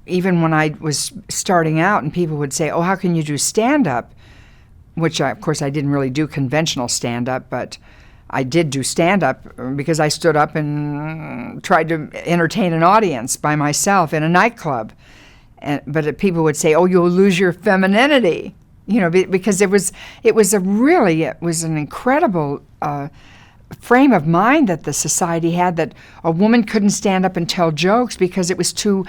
even when I was starting out and people would say, oh, how can you do stand-up? Which, of course, I didn't really do conventional stand-up, but I did do stand-up because I stood up and tried to entertain an audience by myself in a nightclub. But people would say, oh, you'll lose your femininity, because it was an incredible frame of mind that the society had, that a woman couldn't stand up and tell jokes because it was too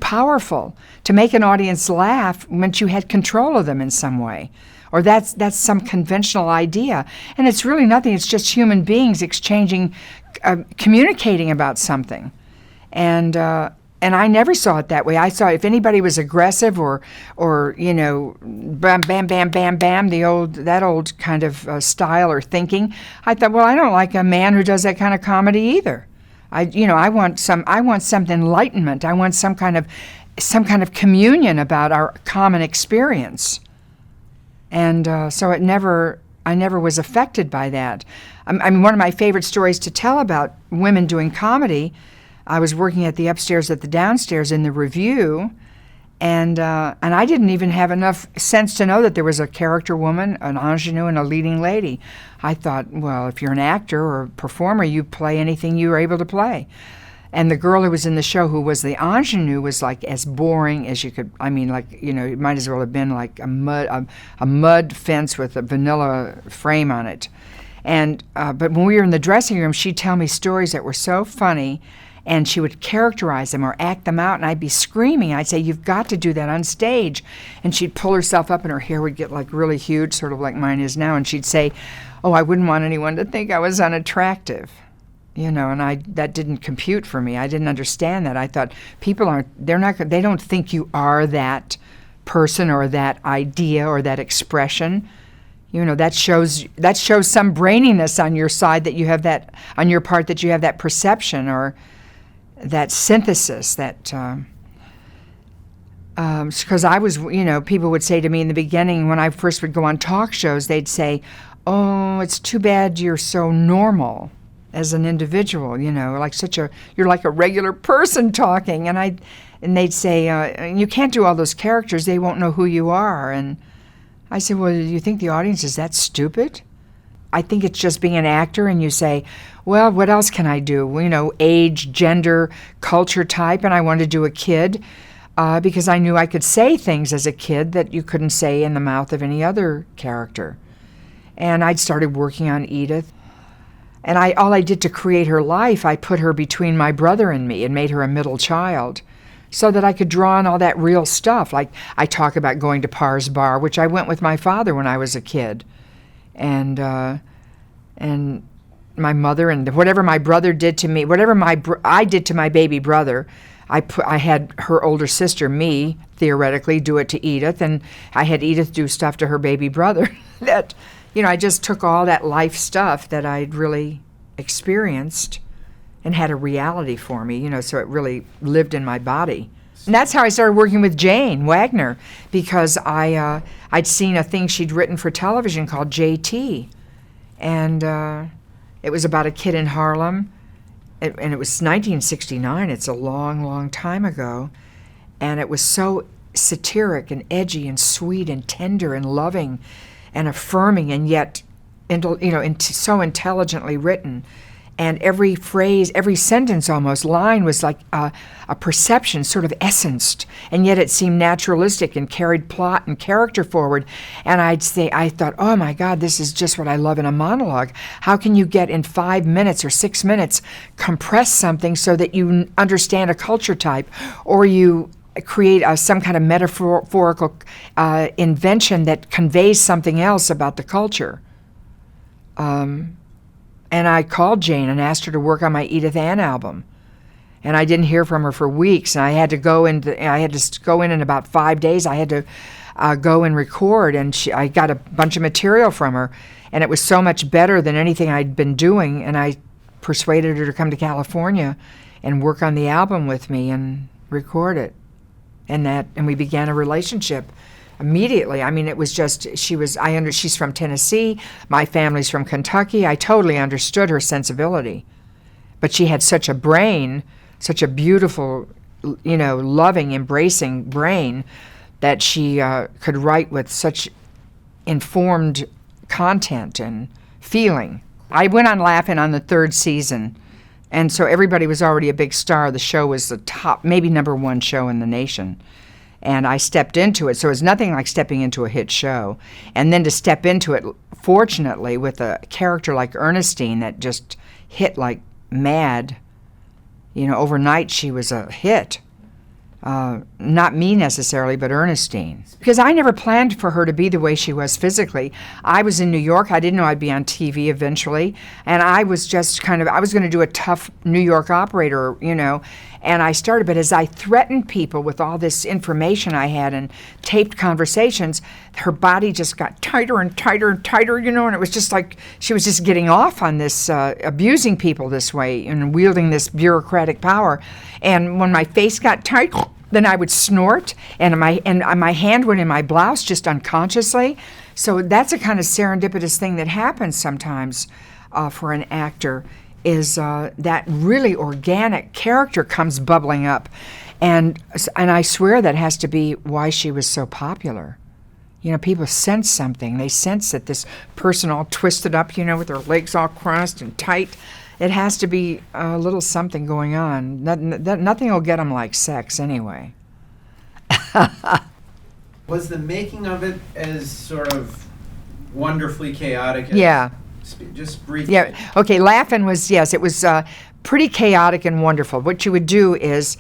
powerful. To make an audience laugh meant you had control of them in some way. Or that's some conventional idea. And it's really nothing. It's just human beings exchanging, communicating about something. And I never saw it that way. I saw if anybody was aggressive or bam, bam, bam, bam, bam, that old kind of style or thinking, I thought, well, I don't like a man who does that kind of comedy either. I want some enlightenment. I want some kind of communion about our common experience. And so I never was affected by that. I mean, one of my favorite stories to tell about women doing comedy, I was working at the upstairs at the downstairs in the Review, and I didn't even have enough sense to know that there was a character woman, an ingenue, and a leading lady. I thought, well, if you're an actor or a performer, you play anything you were able to play. And the girl who was in the show, who was the ingenue, was like as boring as you could. I mean, it might as well have been like a mud fence with a vanilla frame on it. And but when we were in the dressing room, she'd tell me stories that were so funny, and she would characterize them or act them out, and I'd be screaming. I'd say, "You've got to do that on stage." And she'd pull herself up, and her hair would get like really huge, sort of like mine is now. And she'd say, "Oh, I wouldn't want anyone to think I was unattractive." And that didn't compute for me. I didn't understand that. I thought they don't think you are that person or that idea or that expression. That shows some braininess on your side, that you have that, on your part, that you have that perception or that synthesis that, because I was, people would say to me in the beginning when I first would go on talk shows, they'd say, oh, it's too bad you're so normal as an individual, you're like a regular person talking. And they'd say, you can't do all those characters, they won't know who you are. And I said, well, do you think the audience is that stupid? I think it's just being an actor, and you say, well, what else can I do? Age, gender, culture type, and I wanted to do a kid because I knew I could say things as a kid that you couldn't say in the mouth of any other character. And I'd started working on Edith. And all I did to create her life, I put her between my brother and me and made her a middle child so that I could draw on all that real stuff. Like I talk about going to Parr's Bar, which I went with my father when I was a kid. And my mother, and whatever my brother did to me, whatever I did to my baby brother, I had her older sister, me, theoretically, do it to Edith, and I had Edith do stuff to her baby brother that... I just took all that life stuff that I'd really experienced and had a reality for me, so it really lived in my body. And that's how I started working with Jane Wagner, because I'd seen a thing she'd written for television called JT. And it was about a kid in Harlem, and it was 1969. It's a long, long time ago. And it was so satiric and edgy and sweet and tender and loving and affirming, and yet, so intelligently written. And every phrase, every sentence almost, line was like a perception, sort of essenced, and yet it seemed naturalistic and carried plot and character forward. And I thought, oh my God, this is just what I love in a monologue. How can you get in 5 minutes or 6 minutes, compress something so that you understand a culture type, or you create some kind of metaphorical invention that conveys something else about the culture. And I called Jane and asked her to work on my Edith Ann album. And I didn't hear from her for weeks, and I had to go in about 5 days. I had to go and record, and I got a bunch of material from her, and it was so much better than anything I'd been doing, and I persuaded her to come to California and work on the album with me and record it. And we began a relationship immediately. I mean, it was just, she's from Tennessee, my family's from Kentucky. I totally understood her sensibility. But she had such a brain, such a beautiful loving, embracing brain that she could write with such informed content and feeling. I went on Laugh-In on the 3rd season, and so everybody was already a big star. The show was the top, maybe #1 show in the nation. And I stepped into it, so it was nothing like stepping into a hit show. And then to step into it, fortunately, with a character like Ernestine that just hit like mad. Overnight she was a hit. Not me necessarily, but Ernestine. Because I never planned for her to be the way she was physically. I was in New York. I didn't know I'd be on TV eventually. And I was just I was going to do a tough New York operator, And I started, but as I threatened people with all this information I had and taped conversations, her body just got tighter and tighter and tighter, and it was just like she was just getting off on this, abusing people this way and wielding this bureaucratic power. And when my face got tight, then I would snort, and my hand went in my blouse just unconsciously. So that's a kind of serendipitous thing that happens sometimes for an actor, is that really organic character comes bubbling up. And I swear that has to be why she was so popular. People sense something. They sense that this person all twisted up, with their legs all crossed and tight. It has to be a little something going on. Nothing will get them like sex anyway. Was the making of it as sort of wonderfully chaotic as... Yeah. Just briefly. Yeah. Okay. Laugh-In was, yes, it was pretty chaotic and wonderful. What you would do is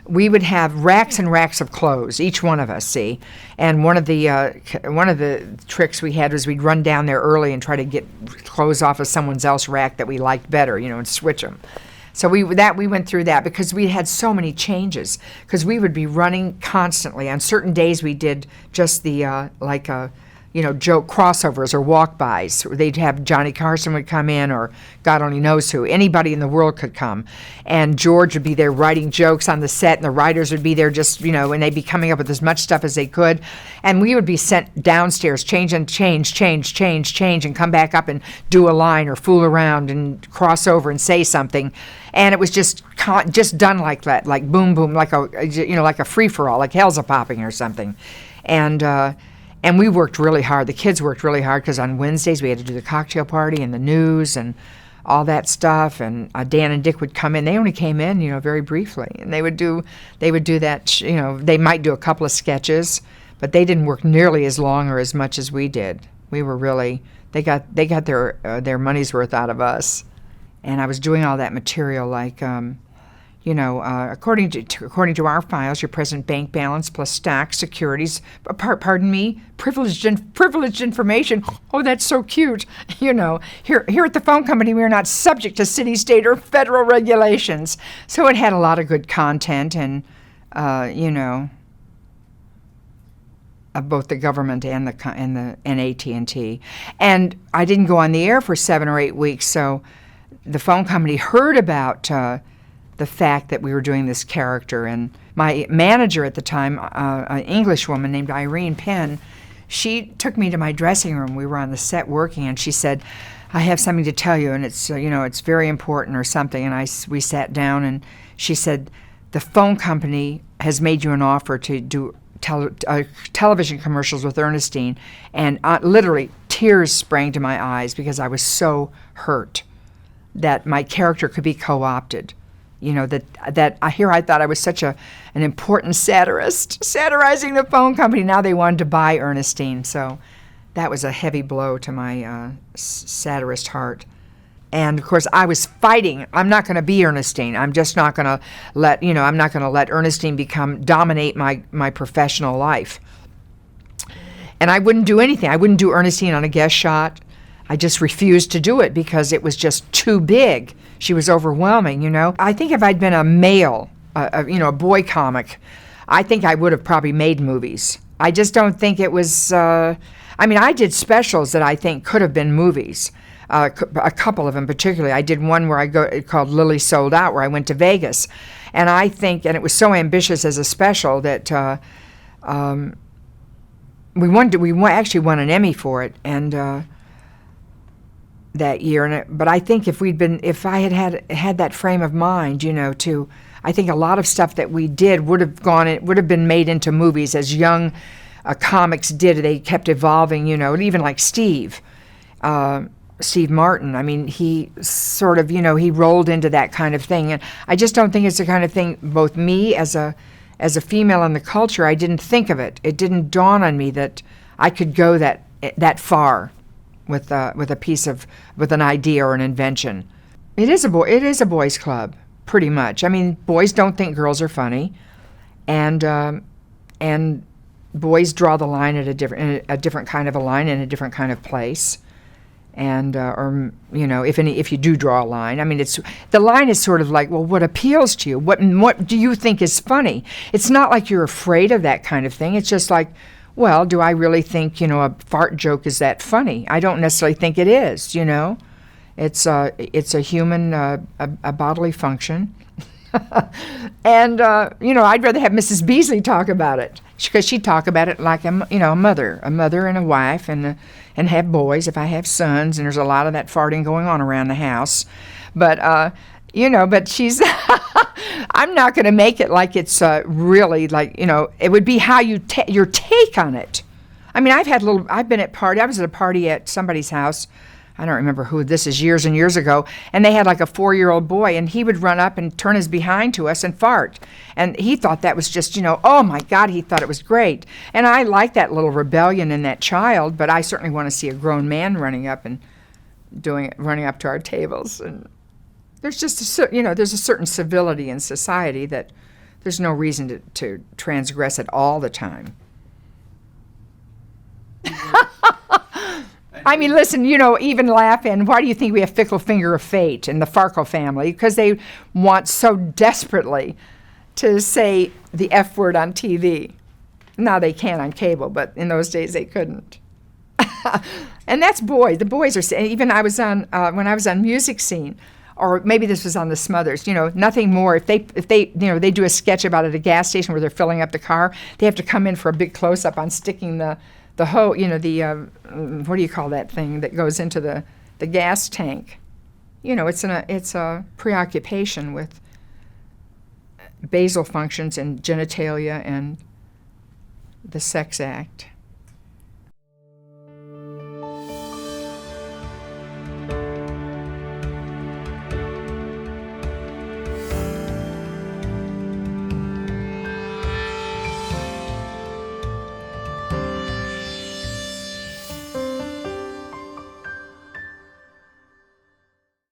we would have racks and racks of clothes, each one of us, see. And one of the tricks we had was we'd run down there early and try to get clothes off of someone else's rack that we liked better, and switch them. So we went through that because we had so many changes. Because we would be running constantly. On certain days we did just the joke crossovers or walk-bys. They'd have Johnny Carson would come in, or God only knows who. Anybody in the world could come. And George would be there writing jokes on the set, and the writers would be there just, and they'd be coming up with as much stuff as they could. And we would be sent downstairs, change, and come back up and do a line or fool around and cross over and say something. And it was just done like that, like boom, boom, like a free-for-all, like Hell's a-Popping or something. And we worked really hard. The kids worked really hard because on Wednesdays we had to do the cocktail party and the news and all that stuff. And Dan and Dick would come in. They only came in, very briefly, and they would do that. They might do a couple of sketches, but they didn't work nearly as long or as much as we did. We were really they got their money's worth out of us. And I was doing all that material like. According to our files, your present bank balance plus stocks, securities, privileged information. Oh, that's so cute. Here at the phone company, we are not subject to city, state, or federal regulations. So it had a lot of good content and, of both the government and the AT&T. And I didn't go on the air for 7 or 8 weeks, so the phone company heard about the fact that we were doing this character. And my manager at the time, an English woman named Irene Penn, she took me to my dressing room. We were on the set working, and she said, I have something to tell you, and it's it's very important or something. And we sat down, and she said, the phone company has made you an offer to do television commercials with Ernestine. And literally tears sprang to my eyes because I was so hurt that my character could be co-opted. I thought I was such an important satirist, satirizing the phone company. Now they wanted to buy Ernestine, so that was a heavy blow to my satirist heart. And of course, I was fighting. I'm not going to be Ernestine. I'm just not going to let I'm not going to let Ernestine dominate my professional life. And I wouldn't do anything. I wouldn't do Ernestine on a guest shot. I just refused to do it because it was just too big. She was overwhelming, I think if I'd been a male, a boy comic, I think I would have probably made movies. I just don't think it was, I did specials that I think could have been movies. A couple of them particularly. I did one called Lily Sold Out, where I went to Vegas. And I think, and it was so ambitious as a special that we actually won an Emmy for it. And but I think if I had that frame of mind, I think a lot of stuff that we did would have been made into movies as young comics did. They kept evolving, even like Steve Martin. I mean, he sort of, he rolled into that kind of thing. And I just don't think it's the kind of thing, both me as a female in the culture, I didn't think of it. It didn't dawn on me that I could go that far with an idea or an invention. It is a boys' club, pretty much. I mean, boys don't think girls are funny, and boys draw the line at a different kind of a line in a different kind of place. And if you do draw a line, I mean, the line is sort of like, well, what appeals to you? What do you think is funny? It's not like you're afraid of that kind of thing. It's just like, well, do I really think a fart joke is that funny? I don't necessarily think it is. It's a human a bodily function, and I'd rather have Mrs. Beasley talk about it, because she'd talk about it like a mother and a wife, and have boys if I have sons, and there's a lot of that farting going on around the house, but but she's I'm not going to make it like it's really like it would be how your take on it. I mean, I've been at I was at a party at somebody's house. I don't remember who, this is years and years ago, and they had like a 4-year-old boy, and he would run up and turn his behind to us and fart. And he thought that was just, oh my God, he thought it was great. And I like that little rebellion in that child, but I certainly want to see a grown man running up and running up to our tables. And there's just there's a certain civility in society that there's no reason to transgress it all the time. I mean, listen, even laughing, why do you think we have Fickle Finger of Fate in the Farkle family? Because they want so desperately to say the F word on TV. Now they can on cable, but in those days they couldn't. And that's boys. The boys are saying, even I was on, when I was on Music Scene, or maybe this was on the Smothers, nothing more. If they they do a sketch about at a gas station where they're filling up the car, they have to come in for a big close-up on sticking the hose, what do you call that thing that goes into the gas tank? It's a preoccupation with basal functions and genitalia and the sex act.